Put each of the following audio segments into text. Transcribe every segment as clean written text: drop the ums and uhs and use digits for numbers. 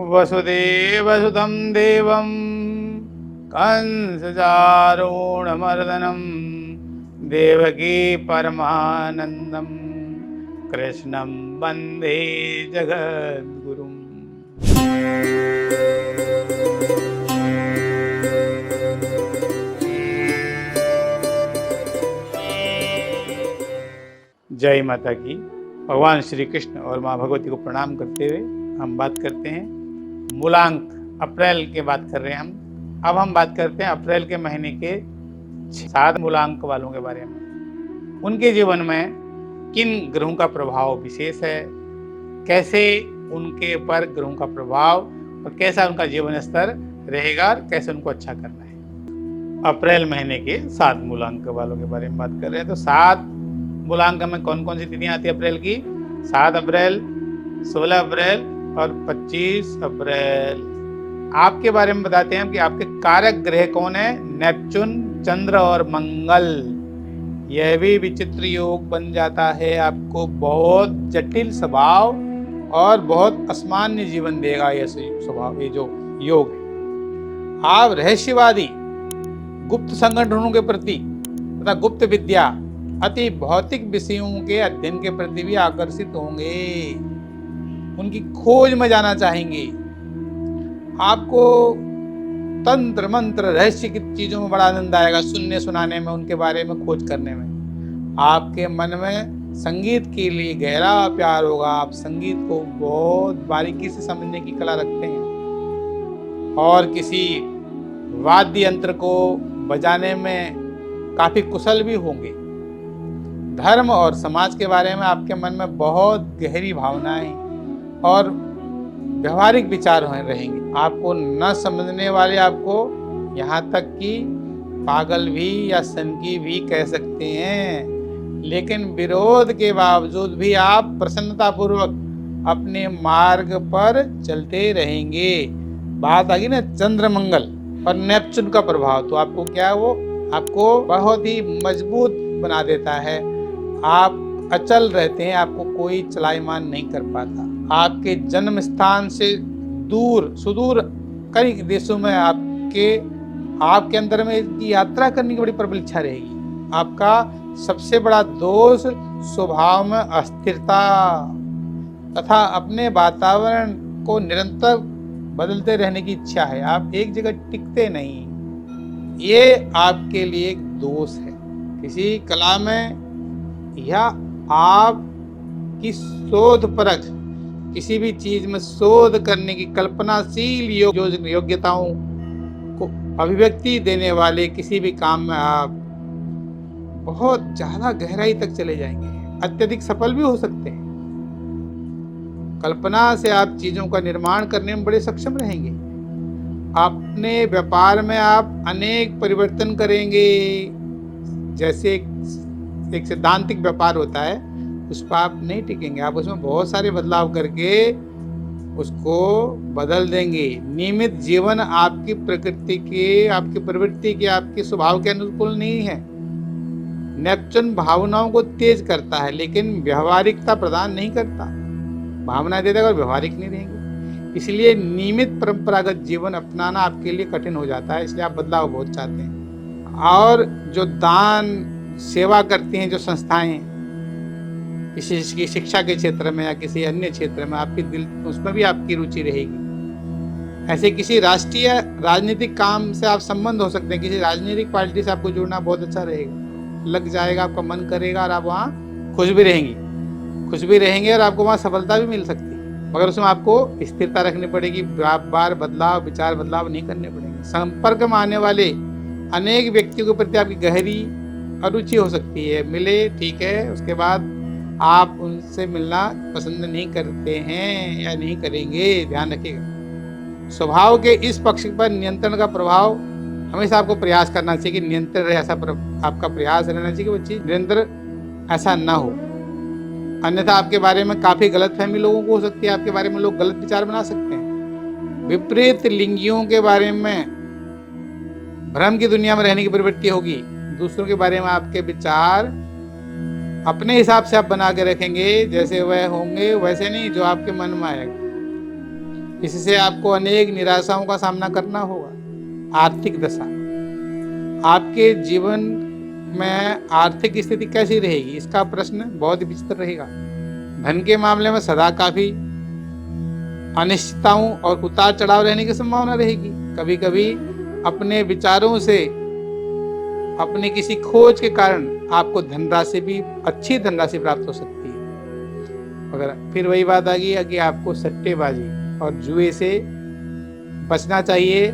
वसुदेवसुतं देवं कंसचारूढमर्दनं देवकी परमानन्दं कृष्णं वन्दे जगद्गुरुम्। जय माता की। भगवान श्री कृष्ण और माँ भगवती को प्रणाम करते हुए हम बात करते हैं मूलांक, अप्रैल के बात कर रहे हैं हम। अब हम बात करते हैं अप्रैल के महीने के 7 मूलांक वालों के बारे में। उनके जीवन में किन ग्रहों का प्रभाव विशेष है, कैसे उनके ऊपर ग्रहों का प्रभाव और कैसा उनका जीवन स्तर रहेगा और कैसे उनको अच्छा करना है। अप्रैल महीने के 7 मूलांक वालों के बारे में बात कर रहे हैं। तो 7 मूलांक में कौन कौन सी तिथियां आती है अप्रैल की? 7 अप्रैल, 16 अप्रैल और 25 अप्रैल। आपके बारे में बताते हैं कि आपके कारक ग्रह कौन है। नेपच्यून, चंद्र और मंगल। यह भी विचित्र योग बन जाता है, आपको बहुत जटिल स्वभाव और बहुत असामान्य जीवन देगा यह स्वभाव, ये जो योग है। आप रहस्यवादी, गुप्त संगठनों के प्रति तथा गुप्त विद्या, अति भौतिक विषयों के अध्ययन के प्रति भी आकर्षित होंगे, उनकी खोज में जाना चाहेंगे। आपको तंत्र मंत्र रहस्य की चीजों में बड़ा आनंद आएगा, सुनने सुनाने में, उनके बारे में खोज करने में। आपके मन में संगीत के लिए गहरा प्यार होगा, आप संगीत को बहुत बारीकी से समझने की कला रखते हैं और किसी वाद्य यंत्र को बजाने में काफी कुशल भी होंगे। धर्म और समाज के बारे में आपके मन में बहुत गहरी भावनाएं और व्यवहारिक विचार रहेंगे। आपको न समझने वाले आपको यहाँ तक कि पागल भी या सनकी भी कह सकते हैं, लेकिन विरोध के बावजूद भी आप प्रसन्नतापूर्वक अपने मार्ग पर चलते रहेंगे। बात आ गई ना चंद्र मंगल और नेपच्यून का प्रभाव, तो आपको क्या है, वो आपको बहुत ही मजबूत बना देता है। आप अचल रहते हैं, आपको कोई चलायमान नहीं कर पाता। आपके जन्म स्थान से दूर सुदूर कई देशों में आपके अंदर में की यात्रा करने की बड़ी प्रबल इच्छा रहेगी। आपका सबसे बड़ा दोष स्वभाव में अस्थिरता तथा अपने वातावरण को निरंतर बदलते रहने की इच्छा है। आप एक जगह टिकते नहीं, ये आपके लिए एक दोष है। किसी कला में या आप की शोध परख, किसी भी चीज में शोध करने की कल्पनाशील योग्यताओं को अभिव्यक्ति देने वाले किसी भी काम में आप बहुत ज्यादा गहराई तक चले जाएंगे, अत्यधिक सफल भी हो सकते हैं। कल्पना से आप चीजों का निर्माण करने में बड़े सक्षम रहेंगे। अपने व्यापार में आप अनेक परिवर्तन करेंगे। जैसे एक सिद्धांतिक व्यापार होता है, उस पर आप नहीं टिकेंगे, आप उसमें बहुत सारे बदलाव करके उसको बदल देंगे। नियमित जीवन आपकी प्रकृति के, आपकी प्रवृत्ति के, आपके स्वभाव के अनुकूल नहीं है। नेपच्यून भावनाओं को तेज करता है लेकिन व्यवहारिकता प्रदान नहीं करता। भावना दे देगा और व्यवहारिक नहीं रहेंगे। इसलिए नियमित परंपरागत जीवन अपनाना आपके लिए कठिन हो जाता है, इसलिए आप बदलाव बहुत चाहते हैं। और जो दान सेवा करती हैं जो संस्थाएं, किसी की शिक्षा के क्षेत्र में या किसी अन्य क्षेत्र में, आपकी दिल उसमें भी आपकी रुचि रहेगी। ऐसे किसी राष्ट्रीय राजनीतिक काम से आप संबंध हो सकते हैं, किसी राजनीतिक पार्टी से आपको जुड़ना बहुत अच्छा रहेगा, लग जाएगा, आपका मन करेगा और आप वहाँ खुश भी रहेंगे और आपको वहाँ सफलता भी मिल सकती है। मगर उसमें आपको स्थिरता रखनी पड़ेगी, बार बदलाव, विचार बदलाव नहीं करने पड़ेंगे। संपर्क में आने वाले अनेक व्यक्तियों के प्रति आपकी गहरी अरुचि हो सकती है। मिले ठीक है, उसके बाद आप उनसे मिलना पसंद नहीं करते हैं या नहीं करेंगे, ध्यान रखिएगा। स्वभाव के इस पक्ष पर नियंत्रण का प्रभाव हमेशा आपको प्रयास करना चाहिए कि नियंत्रण रहे, ऐसा आपका प्रयास रहना चाहिए कि वो चीज निरंतर ऐसा ना हो। अन्यथा आपके बारे में काफी गलतफहमी लोगों को हो सकती है, आपके बारे में लोग गलत विचार बना सकते हैं। विपरीत लिंगियों के बारे में भ्रम की दुनिया में रहने की प्रवृत्ति होगी। दूसरों के बारे में आपके विचार अपने हिसाब से आप बना के रखेंगे, जैसे वह होंगे वैसे नहीं, जो आपके मन में आएगा। इससे आपको अनेक निराशाओं का सामना करना होगा। आर्थिक दशा, आपके जीवन में आर्थिक स्थिति कैसी रहेगी, इसका प्रश्न बहुत विचित्र रहेगा। धन के मामले में सदा काफी अनिश्चितताओं और उतार चढ़ाव रहने की संभावना रहेगी। कभी कभी अपने विचारों से, अपनी किसी खोज के कारण आपको धनराशि भी, अच्छी धनराशि प्राप्त हो सकती है। मगर फिर वही बात आ गई कि आपको सट्टेबाजी और जुए से बचना चाहिए।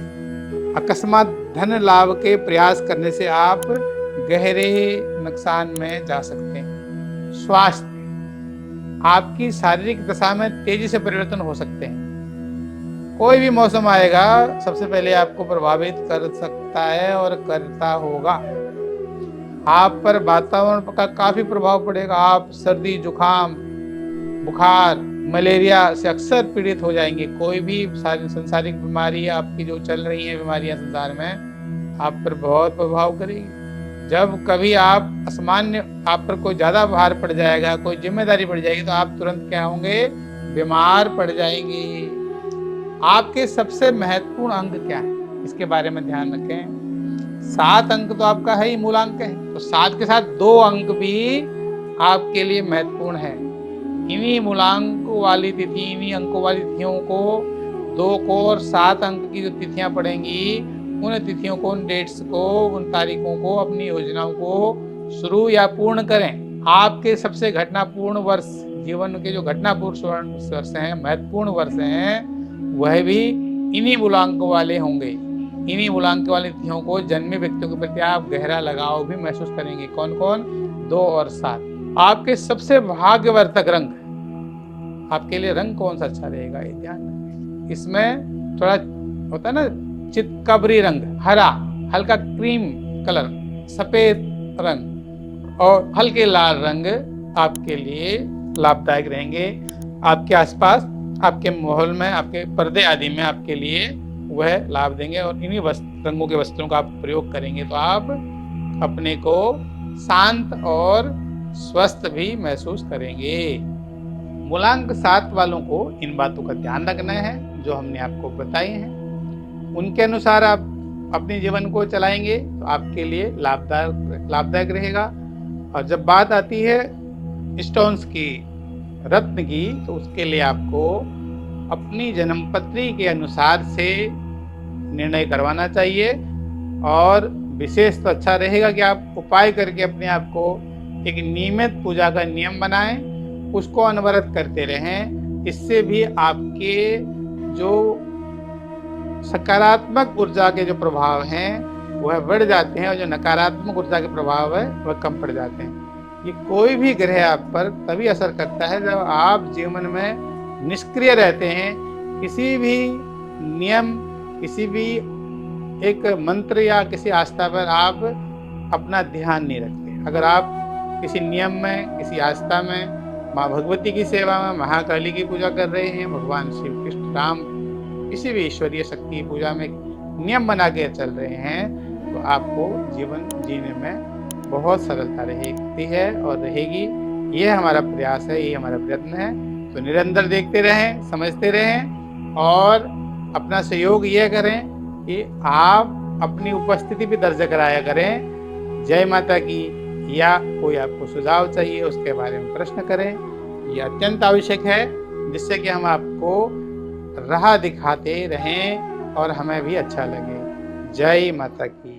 अकस्मात धन लाभ के प्रयास करने से आप गहरे नुकसान में जा सकते हैं। स्वास्थ्य, आपकी शारीरिक दशा में तेजी से परिवर्तन हो सकते हैं। कोई भी मौसम आएगा, सबसे पहले आपको प्रभावित कर सकता है और करता होगा। आप पर वातावरण का काफी प्रभाव पड़ेगा। आप सर्दी, जुकाम, बुखार, मलेरिया से अक्सर पीड़ित हो जाएंगे। कोई भी सांसारिक बीमारी आपकी जो चल रही है बीमारियां संसार में, आप पर बहुत प्रभाव करेगी। जब कभी आप असामान्य, आप पर कोई ज्यादा भार पड़ जाएगा, कोई जिम्मेदारी पड़ जाएगी, तो आप तुरंत क्या होंगे, बीमार पड़ जाएंगे। आपके सबसे महत्वपूर्ण अंक क्या है, इसके बारे में ध्यान रखें। 7 अंक तो आपका है ही, मूलांक है, तो 7 के साथ 2 अंक भी आपके लिए महत्वपूर्ण है। इन्हीं मूलांकों वाली तिथि, इन्हीं अंकों वाली तिथियों को, 2 को और 7 अंक की जो तिथियां पड़ेंगी, उन तिथियों को, उन डेट्स को, उन तारीखों को, अपनी योजनाओं को शुरू या पूर्ण करें। आपके सबसे घटनापूर्ण वर्ष, जीवन के जो घटनापूर्ण वर्ष हैं, महत्वपूर्ण वर्ष हैं, वह भी इन्हीं मूलांकों वाले होंगे। इन्हीं मूलांक वाली तिथियों को जन्मे व्यक्तियों के प्रति आप गहरा लगाव भी महसूस करेंगे। कौन कौन? 2 और 7। आपके सबसे भाग्यवर्धक रंग, आपके लिए रंग कौन सा अच्छा रहेगा, ये ध्यान रखें। इसमें थोड़ा होता है ना, चितकबरी रंग, हरा, हल्का क्रीम कलर, सफेद रंग और हल्के लाल रंग आपके लिए लाभदायक रहेंगे। आपके आसपास, आपके माहौल में, आपके पर्दे आदि में आपके लिए वह लाभ देंगे। और इन्हीं रंगों के वस्त्रों का आप प्रयोग करेंगे तो आप अपने को शांत और स्वस्थ भी महसूस करेंगे। मूलांक 7 वालों को इन बातों का ध्यान रखना है जो हमने आपको बताई हैं। उनके अनुसार आप अपने जीवन को चलाएंगे तो आपके लिए लाभदायक रहेगा। और जब बात आती है स्टोन्स की, रत्न की, तो उसके लिए आपको अपनी जन्मपत्री के अनुसार से निर्णय करवाना चाहिए। और विशेष तो अच्छा रहेगा कि आप उपाय करके अपने आप को एक नियमित पूजा का नियम बनाएं, उसको अनवरत करते रहें। इससे भी आपके जो सकारात्मक ऊर्जा के जो प्रभाव हैं वह बढ़ जाते हैं और जो नकारात्मक ऊर्जा के प्रभाव है वह कम पड़ जाते हैं। ये कोई भी ग्रह आप पर तभी असर करता है जब आप जीवन में निष्क्रिय रहते हैं, किसी भी नियम, किसी भी एक मंत्र या किसी आस्था पर आप अपना ध्यान नहीं रखते। अगर आप किसी नियम में, किसी आस्था में, माँ भगवती की सेवा में, महाकाली की पूजा कर रहे हैं, भगवान श्री कृष्ण, राम, किसी भी ईश्वरीय शक्ति की पूजा में नियम बना के चल रहे हैं, तो आपको जीवन जीने में बहुत सरलता रहती है और रहेगी। ये हमारा प्रयास है, ये हमारा प्रयत्न है। तो निरंतर देखते रहें, समझते रहें और अपना सहयोग यह करें कि आप अपनी उपस्थिति भी दर्ज कराया करें। जय माता की। या कोई आपको सुझाव चाहिए, उसके बारे में प्रश्न करें। यह अत्यंत आवश्यक है जिससे कि हम आपको राह दिखाते रहें और हमें भी अच्छा लगे। जय माता की।